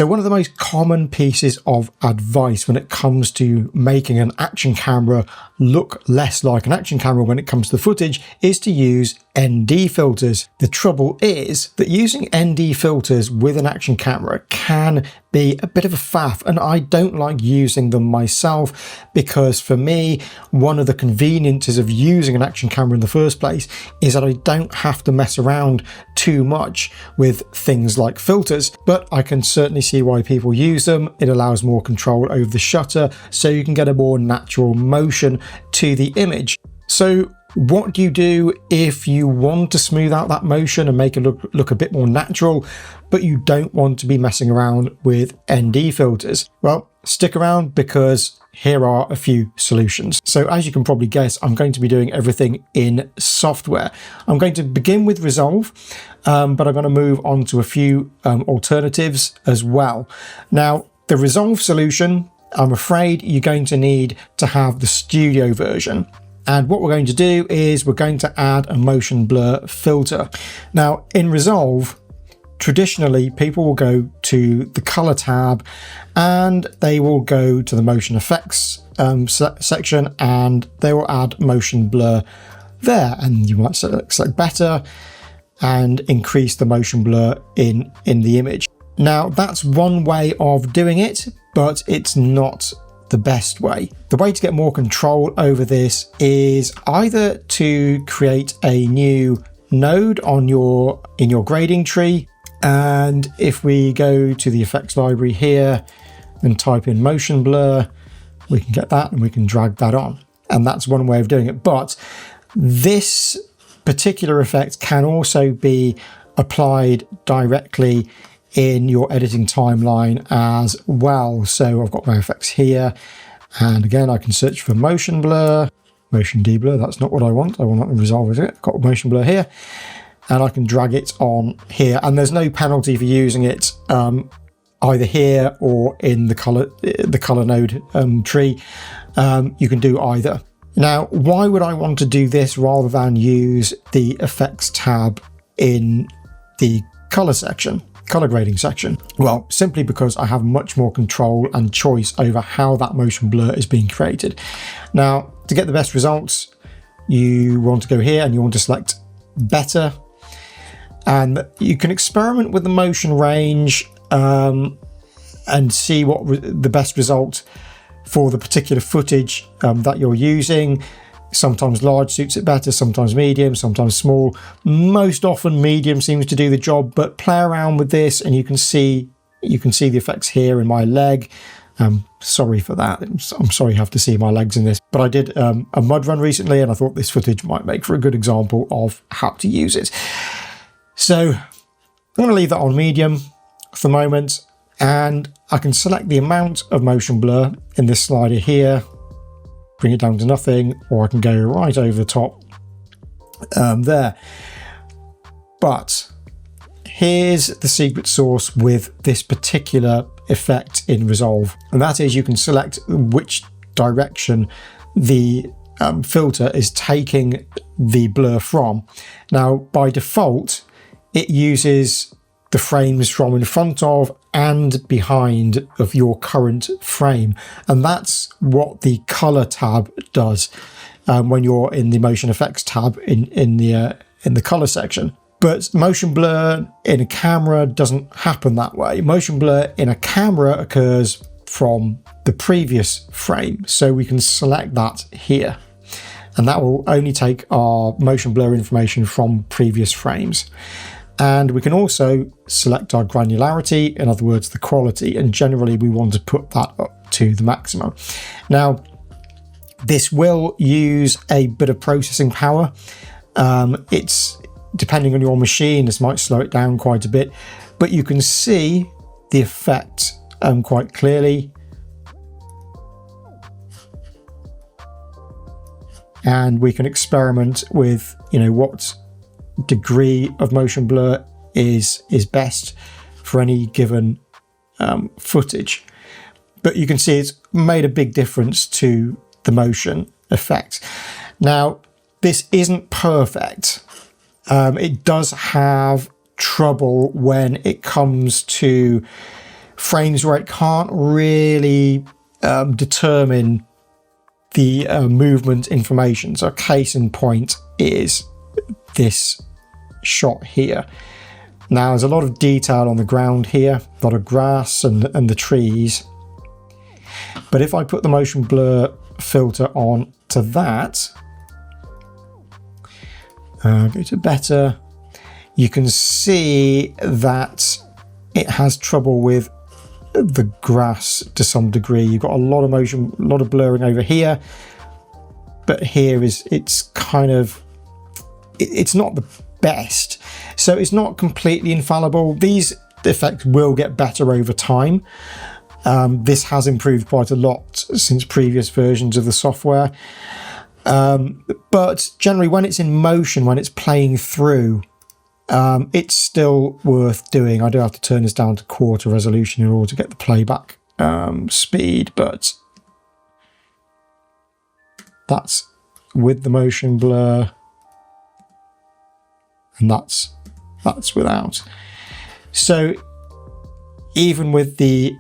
So one of the most common pieces of advice when it comes to making an action camera look less like an action camera when it comes to the footage is to use ND filters. The trouble is that using ND filters with an action camera can be a bit of a faff, and I don't like using them myself because for me, one of the conveniences of using an action camera in the first place is that I don't have to mess around too much with things like filters, but I can certainly see why people use them. It allows more control over the shutter so you can get a more natural motion to the image. So what do you do if you want to smooth out that motion and make it look a bit more natural, but you don't want to be messing around with ND filters? Well, stick around because here are a few solutions. So as you can probably guess, I'm going to be doing everything in software. I'm going to begin with Resolve, but I'm going to move on to a few alternatives as well. Now, the Resolve solution, I'm afraid you're going to need to have the studio version. And what we're going to do is we're going to add a motion blur filter. Now in Resolve, traditionally people will go to the color tab and they will go to the motion effects section and they will add motion blur there. And you might select better and increase the motion blur in the image. Now that's one way of doing it, but it's not the best way. The way to get more control over this is either to create a new node in your grading tree, and if we go to the effects library here and type in motion blur, we can get that and we can drag that on, and that's one way of doing it. But this particular effect can also be applied directly in your editing timeline as well. So I've got my effects here, and again I can search for motion blur, motion deblur. That's not what I want. I want to resolve it. I've got motion blur here, and I can drag it on here, and there's no penalty for using it either here or in the color node tree. You can do either. Now, why would I want to do this rather than use the effects tab in the color grading section? Well, simply because I have much more control and choice over how that motion blur is being created. Now, to get the best results, you want to go here and you want to select better, and you can experiment with the motion range and see what the best result for the particular footage that you're using. Sometimes large suits it better, sometimes medium, sometimes small. Most often medium seems to do the job, but play around with this and you can see the effects here in my leg. Sorry for that. I'm sorry you have to see my legs in this, but I did a mud run recently and I thought this footage might make for a good example of how to use it. So I'm going to leave that on medium for the moment, and I can select the amount of motion blur in this slider here, bring it down to nothing, or I can go right over the top there. But here's the secret sauce with this particular effect in Resolve, and that is you can select which direction the filter is taking the blur from. Now, by default, it uses the frames from in front of and behind of your current frame, and that's what the color tab does when you're in the motion effects tab in the color section. But motion blur in a camera doesn't happen that way. Motion blur in a camera occurs from the previous frame, so we can select that here, and that will only take our motion blur information from previous frames. And we can also select our granularity, in other words, the quality, and generally we want to put that up to the maximum. Now, this will use a bit of processing power. It's depending on your machine, this might slow it down quite a bit, but you can see the effect quite clearly. And we can experiment with, what degree of motion blur is best for any given footage. But you can see it's made a big difference to the motion effect. Now, this isn't perfect. It does have trouble when it comes to frames where it can't really determine the movement information. So a case in point is this shot here. Now there's a lot of detail on the ground here, a lot of grass and the trees. But if I put the motion blur filter on to that, go to better, you can see that it has trouble with the grass to some degree. You've got a lot of motion, a lot of blurring over here, but here it's kind of, it's not the best. So it's not completely infallible. These effects will get better over time. This has improved quite a lot since previous versions of the software. But generally when it's in motion, when it's playing through, it's still worth doing. I do have to turn this down to quarter resolution in order to get the playback speed, but that's with the motion blur, and that's without. So even with the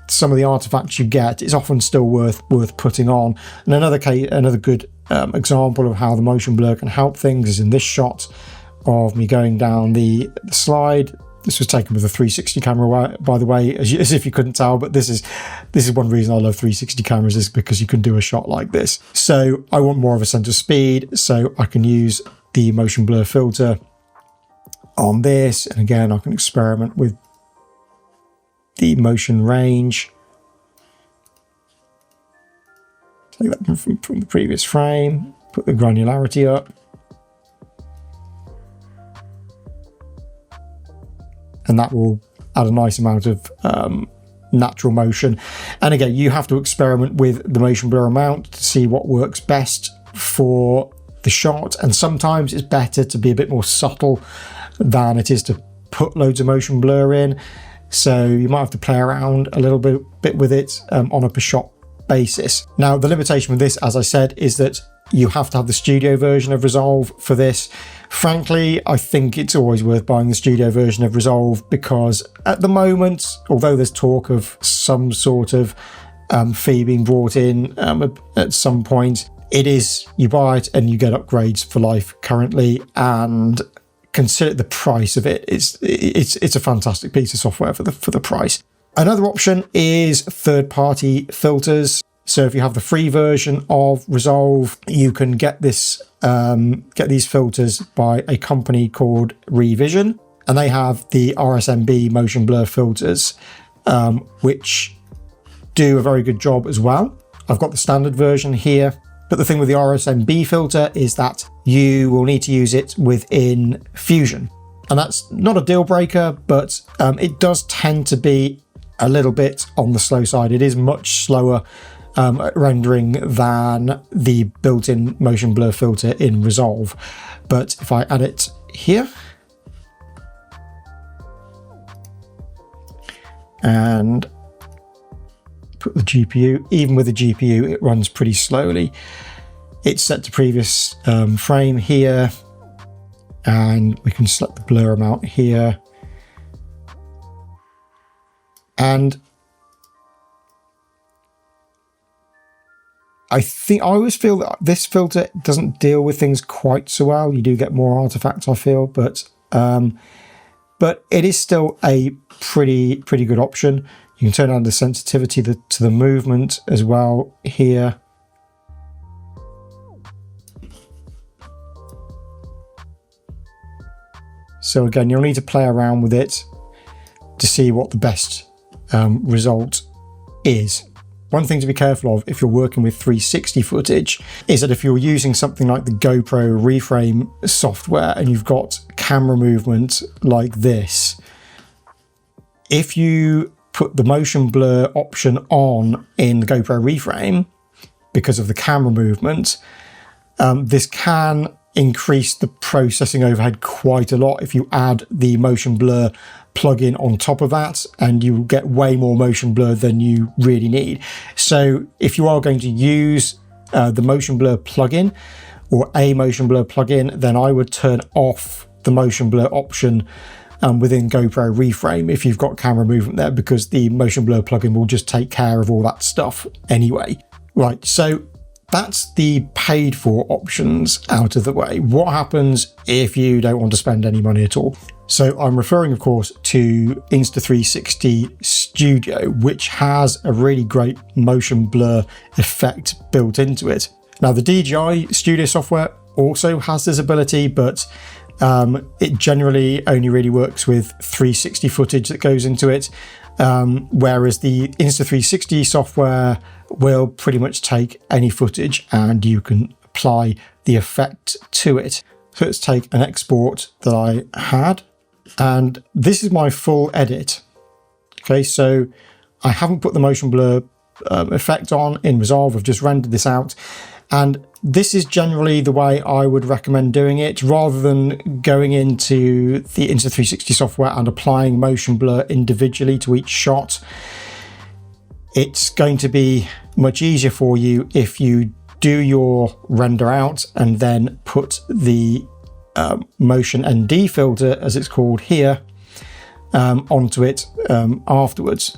some of the artifacts you get, it's often still worth putting on. And another good example of how the motion blur can help things is in this shot of me going down the slide. This was taken with a 360 camera, by the way, as if you couldn't tell, but this is one reason I love 360 cameras, is because you can do a shot like this. So I want more of a center speed, so I can use the motion blur filter on this, and again I can experiment with the motion range. Take that from the previous frame, put the granularity up, and that will add a nice amount of natural motion. And again, you have to experiment with the motion blur amount to see what works best for the shot, and sometimes it's better to be a bit more subtle than it is to put loads of motion blur in. So you might have to play around a little bit with it on a per shot basis. Now the limitation with this, as I said, is that you have to have the studio version of Resolve for this. Frankly, I think it's always worth buying the studio version of Resolve, because at the moment, although there's talk of some sort of fee being brought in at some point, it is, you buy it and you get upgrades for life currently, and consider the price of it. It's a fantastic piece of software for the price. Another option is third-party filters. So if you have the free version of Resolve, you can get these filters by a company called Revision, and they have the RSMB motion blur filters, which do a very good job as well. I've got the standard version here, but the thing with the RSMB filter is that you will need to use it within Fusion, and that's not a deal breaker, but it does tend to be a little bit on the slow side. It is much slower rendering than the built-in motion blur filter in Resolve. But if I add it here and put the GPU, even with the GPU it runs pretty slowly. It's set to previous frame here, and we can select the blur amount here, and I always feel that this filter doesn't deal with things quite so well. You do get more artifacts, I feel, but it is still a pretty good option. You can turn on the sensitivity to the movement as well here. So again, you'll need to play around with it to see what the best result is. One thing to be careful of if you're working with 360 footage is that if you're using something like the GoPro reframe software and you've got camera movement like this, if you put the motion blur option on in the GoPro reframe because of the camera movement, this can increase the processing overhead quite a lot if you add the motion blur plugin on top of that, and you will get way more motion blur than you really need. So if you are going to use the motion blur plugin or a motion blur plugin, then I would turn off the motion blur option within GoPro Reframe if you've got camera movement there, because the motion blur plugin will just take care of all that stuff anyway. Right, so that's the paid for options out of the way. What happens if you don't want to spend any money at all? So I'm referring, of course, to Insta360 Studio, which has a really great motion blur effect built into it. Now, the DJI Studio software also has this ability, but it generally only really works with 360 footage that goes into it, whereas the Insta360 software will pretty much take any footage and you can apply the effect to it. So let's take an export that I had, and this is my full edit. Okay, so I haven't put the motion blur effect on in Resolve, I've just rendered this out. And this is generally the way I would recommend doing it, rather than going into the Insta360 software and applying motion blur individually to each shot. It's going to be much easier for you if you do your render out and then put the motion ND filter, as it's called here, onto it afterwards.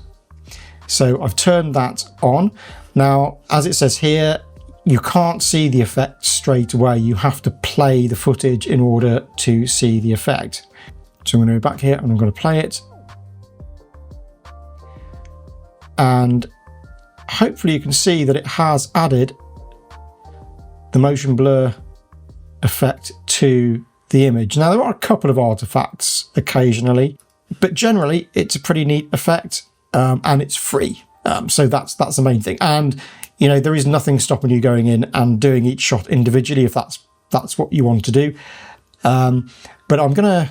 So I've turned that on. Now, as it says here, you can't see the effect straight away. You have to play the footage in order to see the effect. So I'm going to go back here and I'm going to play it. And hopefully you can see that it has added the motion blur effect to the image. Now, there are a couple of artifacts occasionally, but generally it's a pretty neat effect, and it's free. So that's the main thing. And you know, there is nothing stopping you going in and doing each shot individually if that's what you want to do. But I'm going to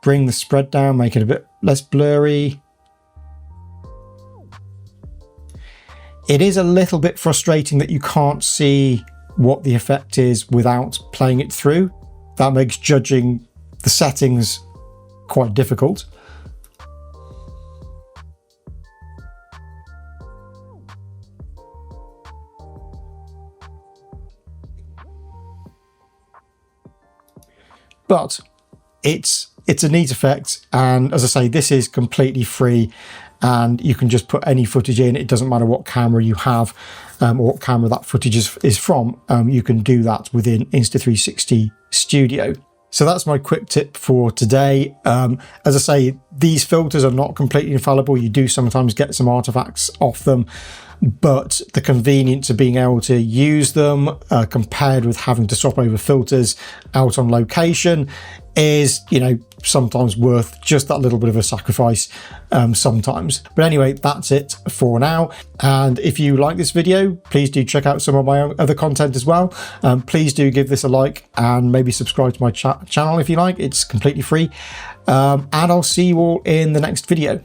bring the spread down, make it a bit less blurry. It is a little bit frustrating that you can't see what the effect is without playing it through. That makes judging the settings quite difficult. But it's a neat effect, and as I say, this is completely free, and you can just put any footage in. It doesn't matter what camera you have or what camera that footage is from. You can do that within Insta360 Studio. So that's my quick tip for today. As I say, these filters are not completely infallible. You do sometimes get some artifacts off them, but the convenience of being able to use them compared with having to swap over filters out on location is, you know, sometimes worth just that little bit of a sacrifice sometimes. But anyway, that's it for now. And if you like this video, please do check out some of my other content as well. Please do give this a like and maybe subscribe to my channel if you like. It's completely free. And I'll see you all in the next video.